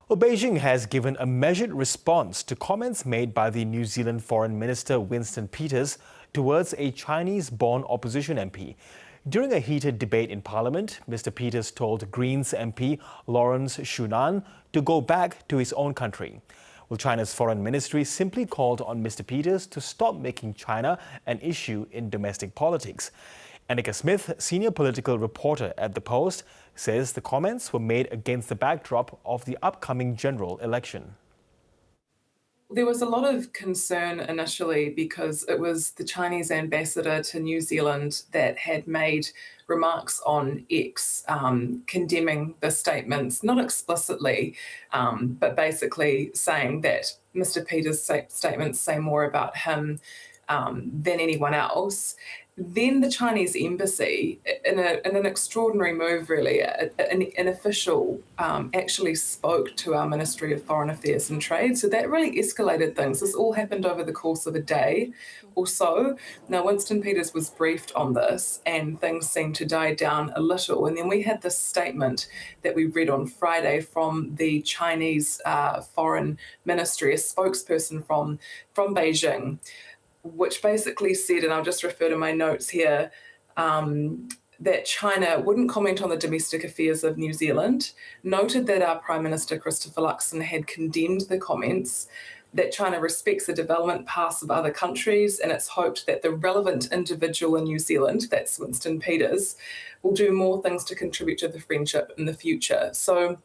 Well, Beijing has given a measured response to comments made by the New Zealand Foreign Minister Winston Peters towards a Chinese-born opposition MP. During a heated debate in Parliament, Mr. Peters told Greens MP Lawrence Xu-Nan to go back to his own country. Well, China's foreign ministry simply called on Mr. Peters to stop making China an issue in domestic politics. Anneke Smith, senior political reporter at The Post, says the comments were made against the backdrop of the upcoming general election. There was a lot of concern initially because it was the Chinese ambassador to New Zealand that had made remarks on X condemning the statements, not explicitly, but basically saying that Mr. Peters' statements say more about him than anyone else. Then the Chinese embassy, in an extraordinary move really, an official actually spoke to our Ministry of Foreign Affairs and Trade. So that really escalated things. This all happened over the course of a day or so. Now, Winston Peters was briefed on this and things seemed to die down a little. And then we had this statement that we read on Friday from the Chinese Foreign Ministry, a spokesperson from Beijing, which basically said, and I'll just refer to my notes here, that China wouldn't comment on the domestic affairs of New Zealand, noted that our Prime Minister Christopher Luxon had condemned the comments, that China respects the development paths of other countries, and it's hoped that the relevant individual in New Zealand, that's Winston Peters, will do more things to contribute to the friendship in the future. So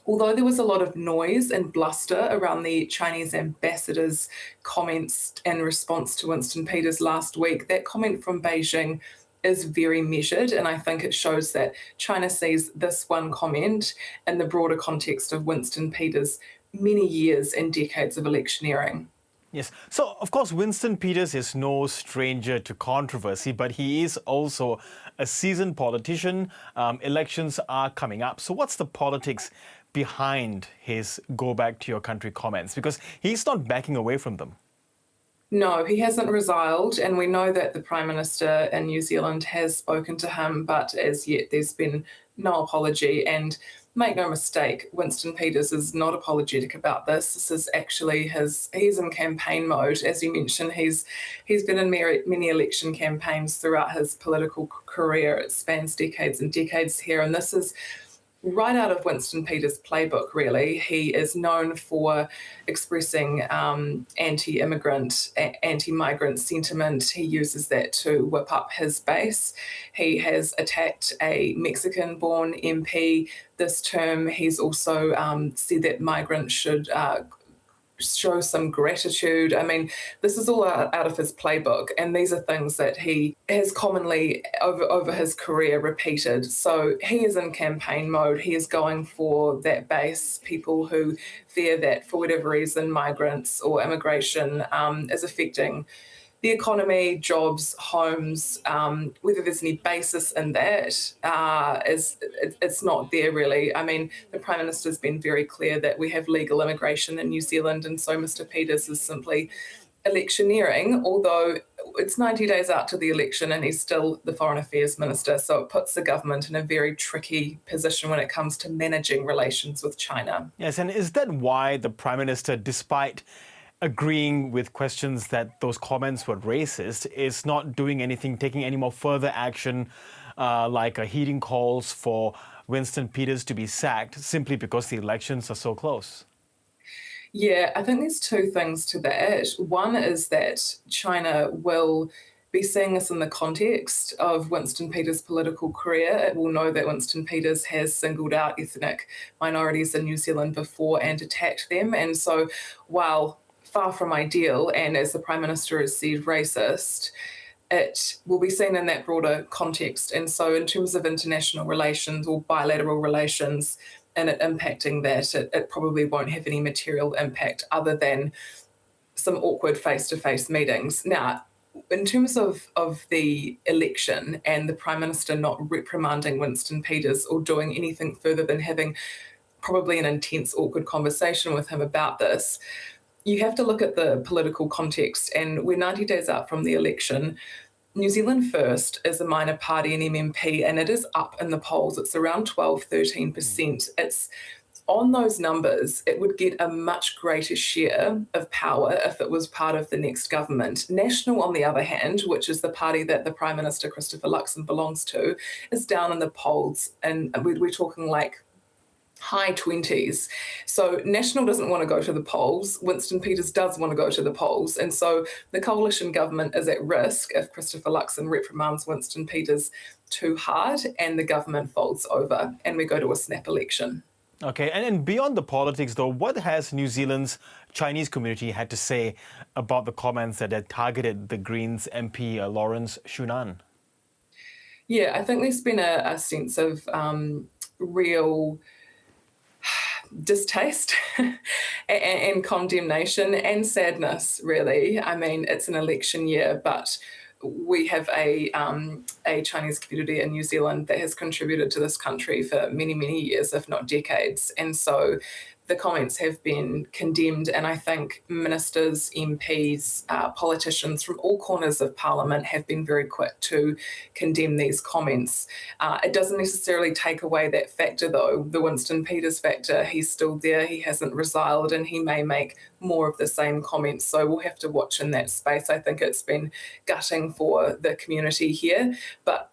although there was a lot of noise and bluster around the Chinese ambassador's comments in response to Winston Peters last week, that comment from Beijing is very measured, and I think it shows that China sees this one comment in the broader context of Winston Peters' many years and decades of electioneering. Yes. So, of course, Winston Peters is no stranger to controversy, but he is also a seasoned politician. Elections are coming up. So what's the politics behind his go back to your country comments? Because he's not backing away from them. No, he hasn't resigned, and we know that the Prime Minister in New Zealand has spoken to him, but as yet there's been no apology. And make no mistake, Winston Peters is not apologetic about this. This is actually he's in campaign mode. As you mentioned, he's been in many election campaigns throughout his political career. It spans decades and decades here, and this is right out of Winston Peters' playbook, really. He is known for expressing anti-immigrant, anti-migrant sentiment. He uses that to whip up his base. He has attacked a Mexican-born MP this term. He's also said that migrants should show some gratitude. I mean, this is all out of his playbook, and these are things that he has commonly over his career repeated. So he is in campaign mode. He is going for that base, people who fear that for whatever reason migrants or immigration is affecting the economy, jobs, homes, whether there's any basis in that, it's not there really. I mean, the Prime Minister's been very clear that we have legal immigration in New Zealand, and so Mr. Peters is simply electioneering, although it's 90 days out to the election and he's still the Foreign Affairs Minister, so it puts the government in a very tricky position when it comes to managing relations with China. Yes, and is that why the Prime Minister, despite agreeing with questions that those comments were racist, is not doing anything, taking any more further action, like heeding calls for Winston Peters to be sacked simply because the elections are so close? Yeah, I think there's two things to that. One is that China will be seeing this in the context of Winston Peters' political career. It will know that Winston Peters has singled out ethnic minorities in New Zealand before and attacked them. And so while far from ideal, and as the Prime Minister has said, racist, it will be seen in that broader context. And so in terms of international relations or bilateral relations and it impacting that, it probably won't have any material impact other than some awkward face-to-face meetings. Now, in terms of the election and the Prime Minister not reprimanding Winston Peters or doing anything further than having probably an intense, awkward conversation with him about this, you have to look at the political context, and we're 90 days out from the election. New Zealand First is a minor party in MMP, and it is up in the polls. It's around 12, 13%. It's on those numbers, it would get a much greater share of power if it was part of the next government. National, on the other hand, which is the party that the Prime Minister Christopher Luxon belongs to, is down in the polls, and we're talking like high 20s. So National doesn't want to go to the polls. Winston Peters does want to go to the polls. And so the coalition government is at risk if Christopher Luxon reprimands Winston Peters too hard and the government folds over and we go to a snap election. Okay, and beyond the politics, though, what has New Zealand's Chinese community had to say about the comments that had targeted the Greens MP Lawrence Xu-Nan? Yeah, I think there's been a sense of real distaste and condemnation and sadness, really. I mean, it's an election year, but we have a Chinese community in New Zealand that has contributed to this country for many, many years, if not decades. And so the comments have been condemned, and I think ministers, MPs, politicians from all corners of Parliament have been very quick to condemn these comments. It doesn't necessarily take away that factor, though, the Winston Peters factor. He's still there, he hasn't resigned, and he may make more of the same comments. So we'll have to watch in that space. I think it's been gutting for the community here, but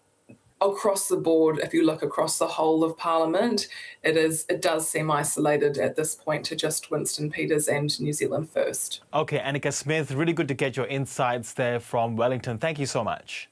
across the board, if you look across the whole of Parliament, it does seem isolated at this point to just Winston Peters and New Zealand First. Okay, Anneke Smith, really good to get your insights there from Wellington. Thank you so much.